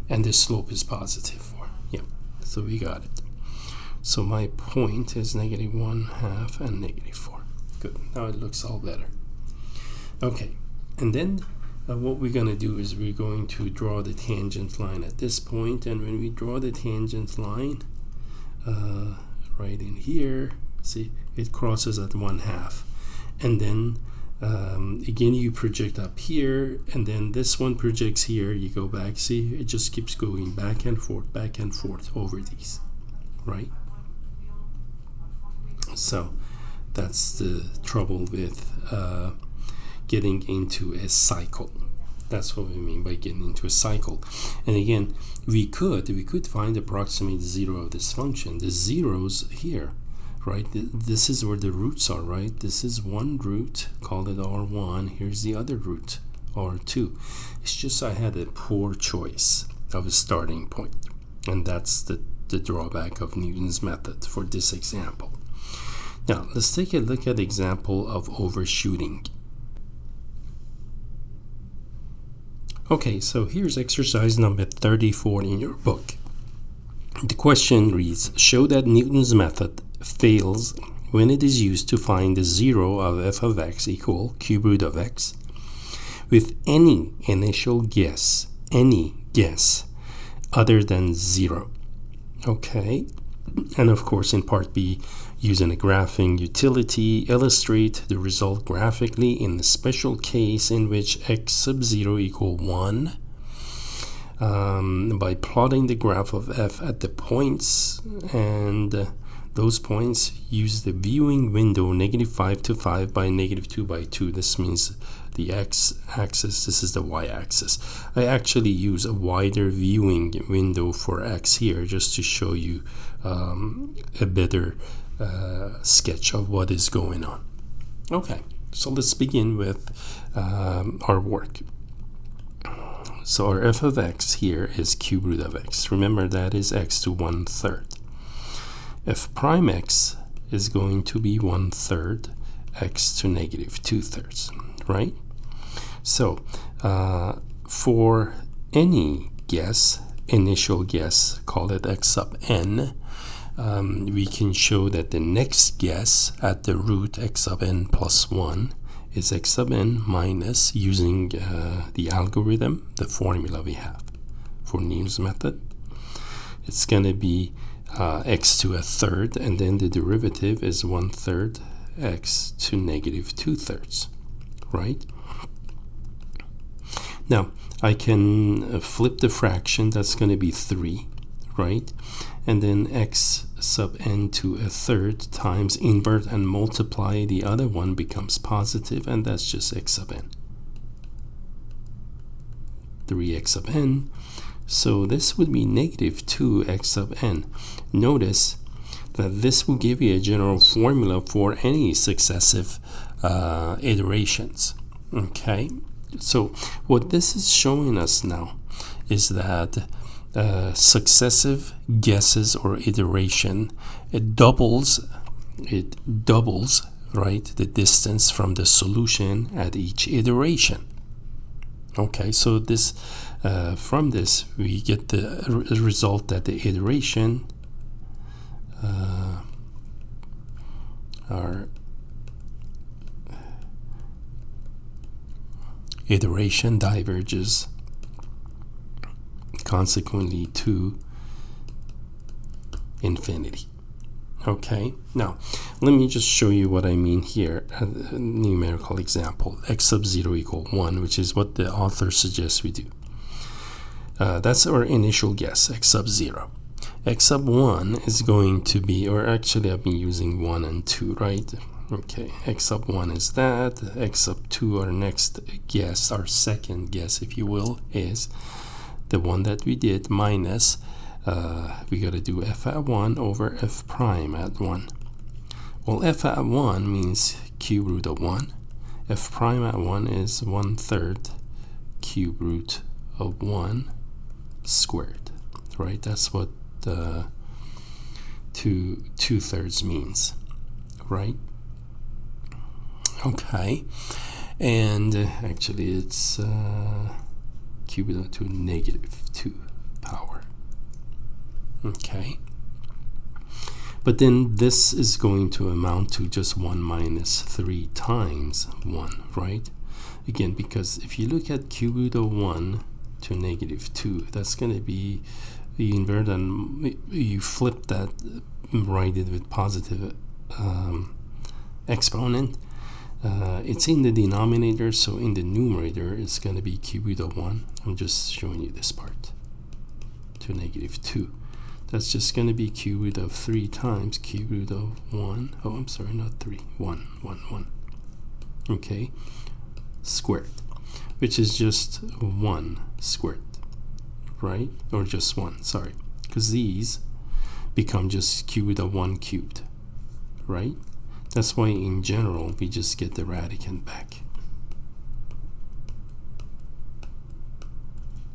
and the slope is positive 4. Yeah, so we got it. So my point is negative 1/2 and negative 4. Good, now it looks all better. Okay, and then what we're going to do is we're going to draw the tangent line at this point, and when we draw the tangent line right in here, see, it crosses at 1/2, and then again you project up here, and then this one projects here, you go back, see, it just keeps going back and forth over these, right? So that's the trouble with getting into a cycle. That's what we mean by getting into a cycle. And again, we could find approximate 0 of this function. The zeros here, right? This is where the roots are, right? This is one root, call it R1. Here's the other root, R2. It's just I had a poor choice of a starting point. And that's the drawback of Newton's method for this example. Now, let's take a look at the example of overshooting. Okay, so here's exercise number 34 in your book. The question reads, show that Newton's method fails when it is used to find the 0 of f of x equal cube root of x with any initial guess, other than 0. Okay, and of course in part B, using a graphing utility, illustrate the result graphically in the special case in which x sub 0 equal 1 by plotting the graph of f at the points and Those points use the viewing window -5 to 5 by -2 by 2. This means the x-axis, this is the y-axis. I actually use a wider viewing window for x here just to show you a better sketch of what is going on. Okay, so let's begin with our work. So our f of x here is cube root of x. Remember, that is x to 1/3. F prime x is going to be 1/3 x to -2/3, right? So for any guess, initial guess, call it x sub n, we can show that the next guess at the root x sub n plus 1 is x sub n minus, using the algorithm, the formula we have for Newton's method. It's going to be x to 1/3, and then the derivative is 1/3 x to -2/3, right? Now, I can flip the fraction. That's going to be 3, right? And then x sub n to 1/3 times invert and multiply the other one becomes positive, and that's just x sub n. 3x sub n. So this would be -2x sub n. Notice that this will give you a general formula for any successive iterations. Okay, so what this is showing us now is that successive guesses or iteration, it doubles, right, the distance from the solution at each iteration. Okay, so this from this we get the result that the iteration our iteration diverges consequently to infinity. Okay, now let me just show you what I mean here. A numerical example, x sub 0 equal 1, which is what the author suggests we do. That's our initial guess, x sub 0. X sub 1 is going to be, or actually I've been using 1 and 2, right? Okay, x sub 1 is that. X sub 2, our next guess, our second guess, if you will, is the one that we did minus, we got to do f at 1 over f prime at 1. Well, f at 1 means cube root of 1. F prime at 1 is 1/3 cube root of 1 squared, right? That's what 2/3 means, right? Okay, and actually it's cube root of 2 -2 power. Okay, but then this is going to amount to just 1 minus 3 times 1, right? Again, because if you look at cube root of 1 to -2, that's going to be, you invert and you flip that, write it with positive exponent. It's in the denominator, so in the numerator it's going to be cube root of 1. I'm just showing you this part to -2. That's just going to be cube root of 3 times cube root of 1. Oh, I'm sorry, not 3. 1. Okay, squared, which is just 1 squared, right? Or just 1, sorry, because these become just cube root of 1 cubed, right? That's why in general we just get the radicand back,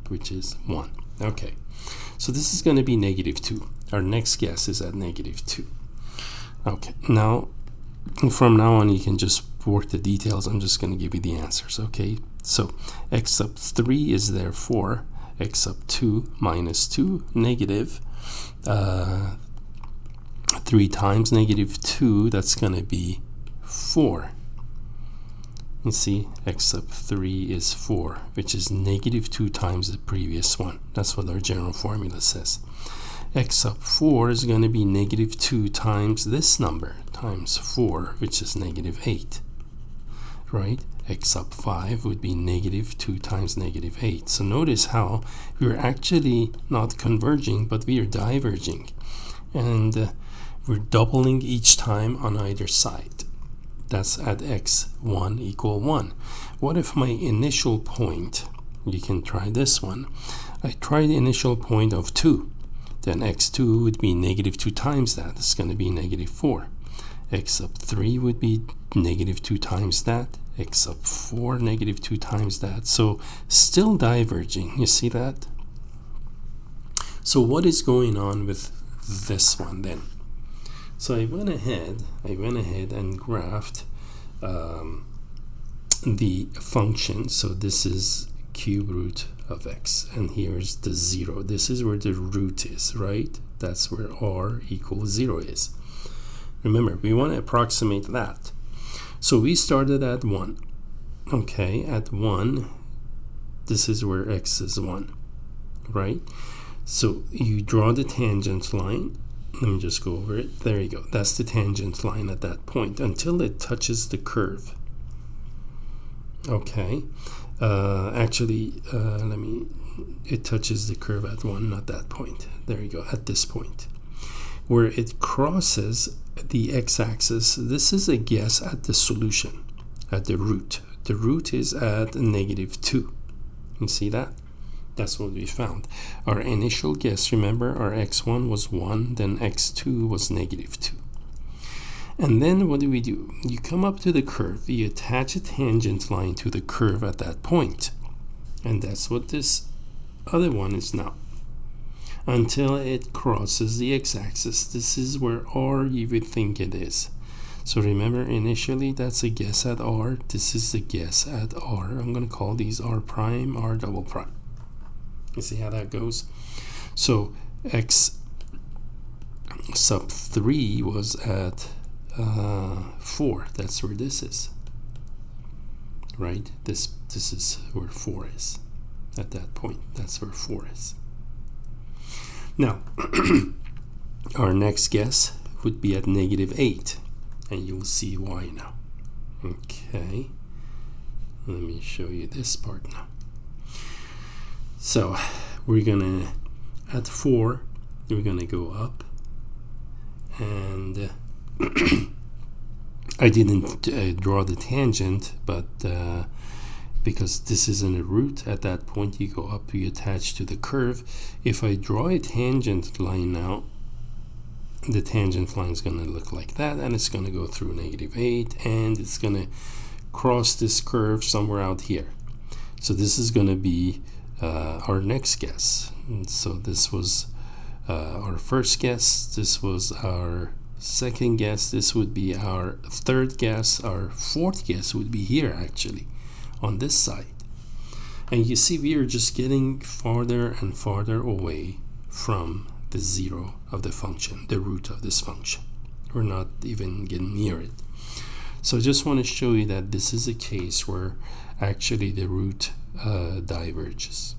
which is 1. Okay, so this is going to be -2. Our next guess is at -2. Okay, now from now on you can just work the details. I'm just going to give you the answers. Okay, so x sub 3 is therefore x sub 2 minus 2 negative 3 times -2, that's going to be 4. You see, x sub 3 is 4, which is -2 times the previous one. That's what our general formula says. X sub 4 is going to be -2 times this number, times 4, which is -8, right? X sub 5 would be -2 times -8. So notice how we're actually not converging, but we are diverging. And we're doubling each time on either side. That's at x1 equal 1. What if my initial point, you can try this one, I try the initial point of 2, then x2 would be negative 2 times that, it's going to be negative 4. X sub 3 would be negative 2 times that, x sub 4 negative 2 times that. So still diverging, you see that? So what is going on with this one then? So I went ahead and graphed the function. So this is cube root of x, and here's the 0. This is where the root is, right? That's where r equals 0 is. Remember, we want to approximate that. So we started at 1. Okay, at 1, this is where x is 1, right? So you draw the tangent line. Let me just go over it. There you go. That's the tangent line at that point until it touches the curve. Okay. It touches the curve at 1, not that point. There you go, at this point. Where it crosses the x-axis, this is a guess at the solution, at the root. The root is at negative 2. You see that? That's what we found. Our initial guess, remember, our x1 was 1, then x2 was negative 2. And then what do? You come up to the curve, you attach a tangent line to the curve at that point. And that's what this other one is now. Until it crosses the x-axis. This is where r you would think it is. So remember, initially that's a guess at r. This is the guess at r. I'm going to call these r prime, r double prime. You see how that goes? So x sub 3 was at 4. That's where this is, right? This is where 4 is at that point. That's where 4 is. Now our next guess would be at negative 8, and you'll see why now. Okay, let me show you this part now. So we're gonna, at 4, we're gonna go up, and I didn't draw the tangent, but because this isn't a root, at that point you go up, you attach to the curve. If I draw a tangent line now, the tangent line is going to look like that, and it's going to go through negative 8, and it's going to cross this curve somewhere out here. So this is going to be our next guess. And so this was our first guess, this was our second guess, this would be our third guess, our fourth guess would be here actually on this side. And you see we are just getting farther and farther away from the 0 of the function, the root of this function. We're not even getting near it. So I just want to show you that this is a case where actually the root diverges.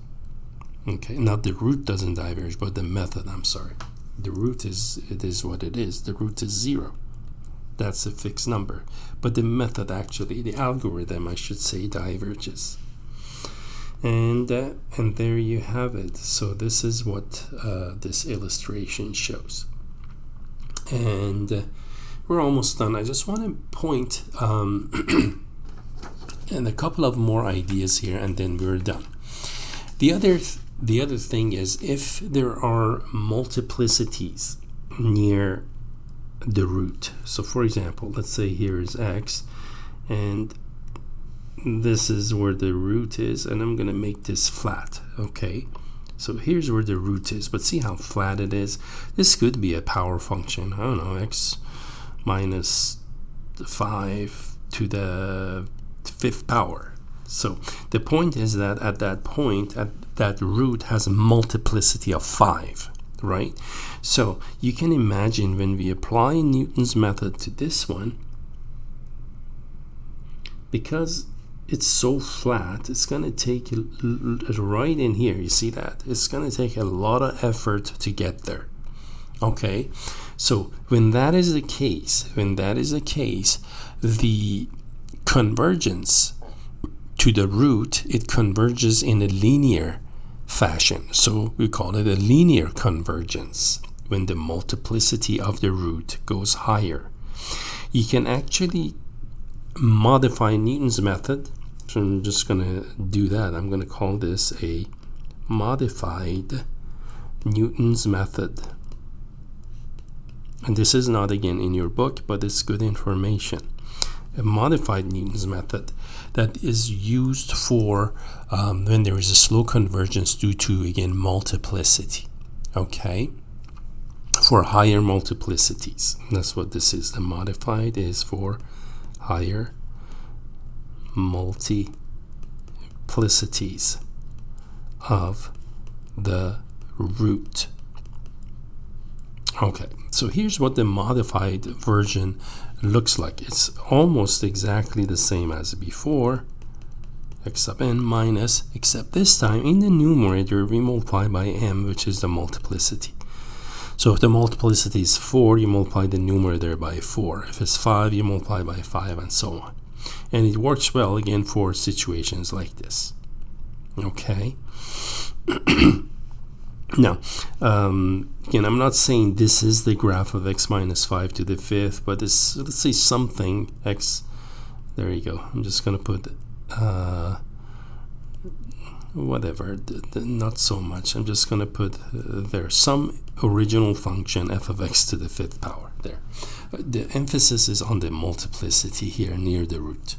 Okay, not the root doesn't diverge, but the method, I'm sorry. The root is what it is. The root is 0. That's a fixed number. But the method actually, the algorithm, I should say, diverges. And there you have it. So this is what this illustration shows. And we're almost done. I just want to point and a couple of more ideas here, and then we're done. The other thing is, if there are multiplicities near the root. So for example, let's say here is x, and this is where the root is, and I'm going to make this flat. Okay, so here's where the root is, but see how flat it is? This could be a power function. I don't know, x minus 5 to the 5th power. So the point is that at that point, that root has a multiplicity of 5, right? So you can imagine when we apply Newton's method to this one, because it's so flat, it's going to take right in here, you see that? It's going to take a lot of effort to get there. Okay, so when that is the case, the convergence to the root, it converges in a linear fashion. So we call it a linear convergence. when the multiplicity of the root goes higher. You can actually modify Newton's method. So I'm just going to do that. I'm going to call this a modified Newton's method. And this is not again in your book, but it's good information. A modified Newton's method that is used for when there is a slow convergence due to, again, multiplicity. Okay? For higher multiplicities. That's what this is. The modified is for higher multiplicities of the root. Okay, so here's what the modified version looks like. It's almost exactly the same as before, x sub n minus, except this time in the numerator we multiply by m, which is the multiplicity. So if the multiplicity is 4, you multiply the numerator by 4. If it's 5, you multiply by 5, and so on. And it works well, again, for situations like this. Okay? Now, again, I'm not saying this is the graph of x minus 5 to the 5th, but it's, let's say something, x, there you go. I'm just going to put, whatever, not so much. I'm just going to put there some original function f of x to the 5th power, there. The emphasis is on the multiplicity here near the root.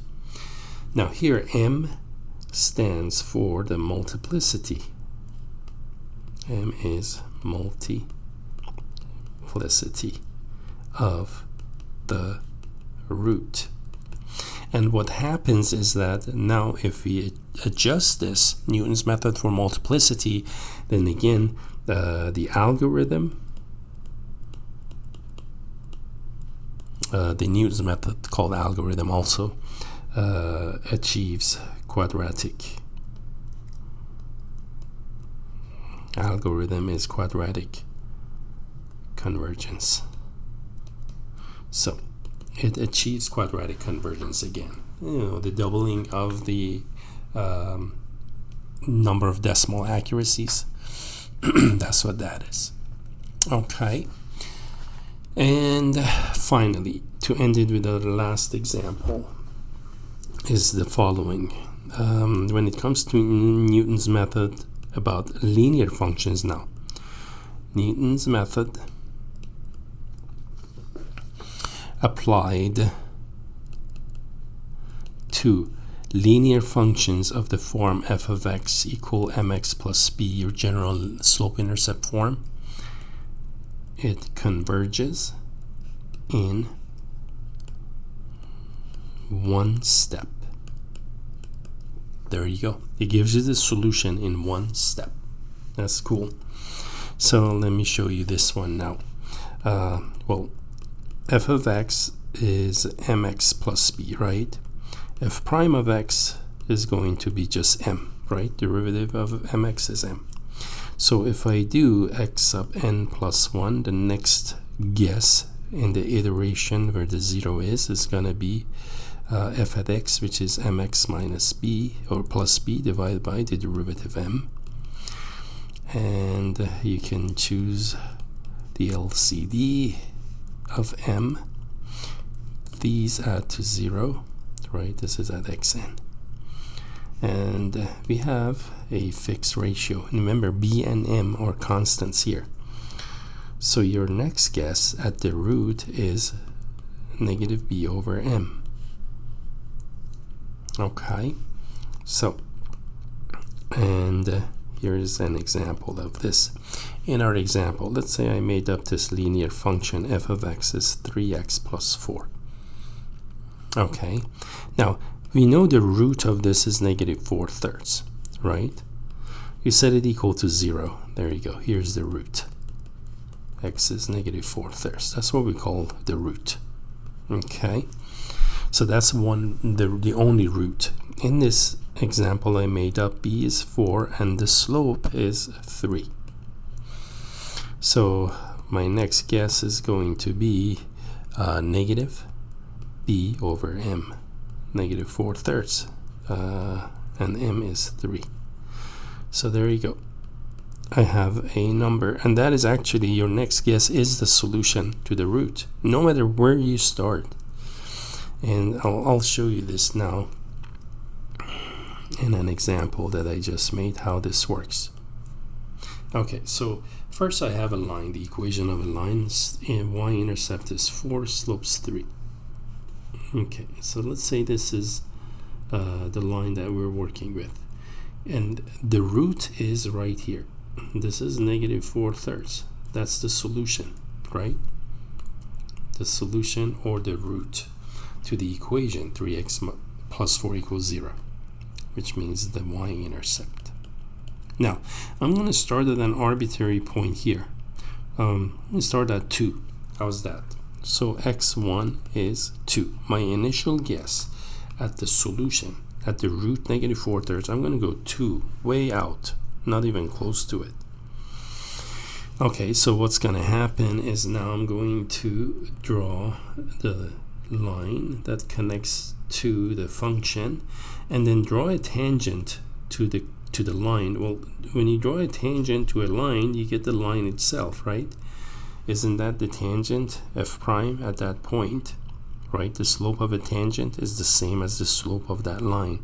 Now here, m stands for the multiplicity. M is multiplicity of the root. And what happens is that now if we adjust this Newton's method for multiplicity, then again the algorithm, the Newton's method called algorithm also achieves quadratic. Algorithm is quadratic convergence. So it achieves quadratic convergence again. The doubling of the number of decimal accuracies. That's what that is. Okay. And finally, to end it with the last example, is the following. When it comes to Newton's method about linear functions now, Newton's method applied to linear functions of the form f of x equal mx plus b, your general slope-intercept form, it converges in one step. There you go. It gives you the solution in one step. That's cool. So let me show you this one now. Well, f of x is mx plus b, right? F prime of x is going to be just m, right? Derivative of mx is m. So if I do x sub n plus 1, the next guess in the iteration where the 0 is going to be f at x, which is mx minus b or plus b divided by the derivative m. And you can choose the LCD of m. These add to 0, right? This is at xn. And we have a fixed ratio. And remember, b and m are constants here. So your next guess at the root is negative b over m. Okay, so, and here's an example of this. In our example, let's say I made up this linear function f of x is 3x plus 4. Okay, now we know the root of this is negative 4/3, right? You set it equal to 0. There you go. Here's the root. X is negative 4/3. That's what we call the root. Okay. So that's the only root. In this example I made up, b is 4 and the slope is 3. So my next guess is going to be negative b over m, negative 4/3, and m is 3. So there you go. I have a number, and that is actually your next guess is the solution to the root, no matter where you start. And I'll show you this now in an example that I just made, how this works. Okay, so first I have a line, the equation of a line, and y-intercept is 4, slopes 3. Okay, so let's say this is the line that we're working with, and the root is right here. This is negative 4/3. That's the solution, right? The solution or the root to the equation 3x plus 4 equals 0, which means the y-intercept. Now, I'm going to start at an arbitrary point here. I'm going to start at 2. How's that? So x1 is 2. My initial guess at the solution, at the root negative 4/3, I'm going to go 2, way out, not even close to it. Okay, so what's going to happen is now I'm going to draw the line that connects to the function, and then draw a tangent to the line. Well, when you draw a tangent to a line, you get the line itself, right? Isn't that the tangent f prime at that point, right? The slope of a tangent is the same as the slope of that line.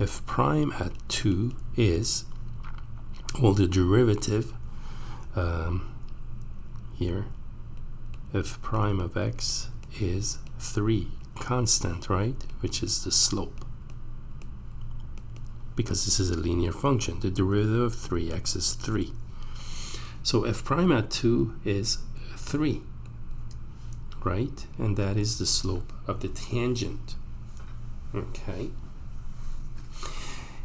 F prime at 2 is, well, the derivative here, f prime of x is 3, constant, right? Which is the slope. Because this is a linear function, the derivative of 3x is 3. So f prime at 2 is 3, right? And that is the slope of the tangent. Okay.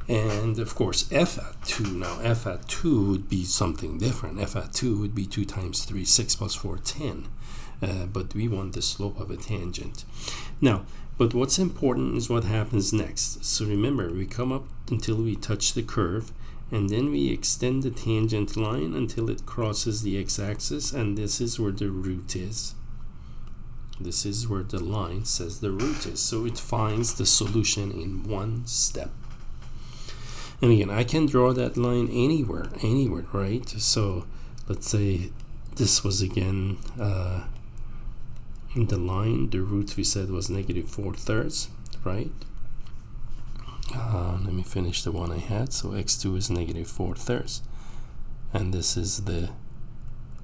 And of course, f at 2, now f at 2 would be something different. F at 2 would be 2 times 3, 6 plus 4, 10. But we want the slope of a tangent. Now, but what's important is what happens next. So remember, we come up until we touch the curve, and then we extend the tangent line until it crosses the x-axis, and this is where the root is. This is where the line says the root is. So it finds the solution in one step. And again, I can draw that line anywhere, right? So let's say this was again the line, the root we said was negative 4/3, right? Let me finish the one I had. So x2 is negative 4/3, and this is the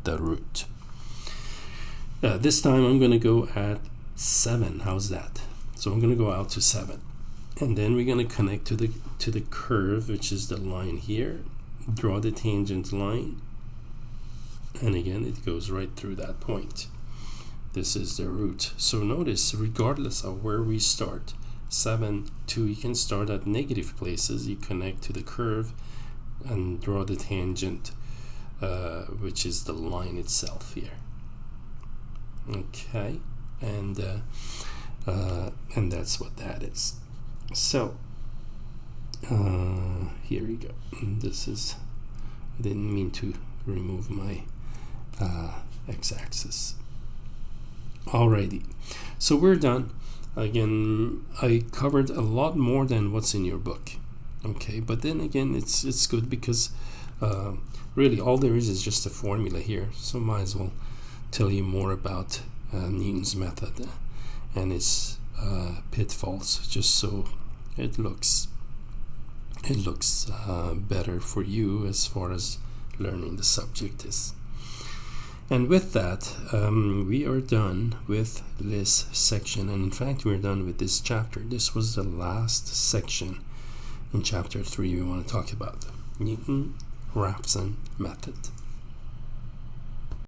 root. This time I'm going to go at 7. How's that? So I'm going to go out to 7, and then we're going to connect to the curve, which is the line here. Draw the tangent line, and again it goes right through that point. This is the root. So notice, regardless of where we start, 7, 2, you can start at negative places. You connect to the curve and draw the tangent, which is the line itself here. Okay, and that's what that is. So here we go. This is, I didn't mean to remove my x-axis. Alrighty, so we're done. Again, I covered a lot more than what's in your book. Okay, but then again, it's good because really all there is just a formula here. So might as well tell you more about Newton's method and its pitfalls, just so it looks better for you as far as learning the subject is. And with that, we are done with this section, and in fact we're done with this chapter. This was the last section in chapter 3 we want to talk about, the Newton-Raphson method.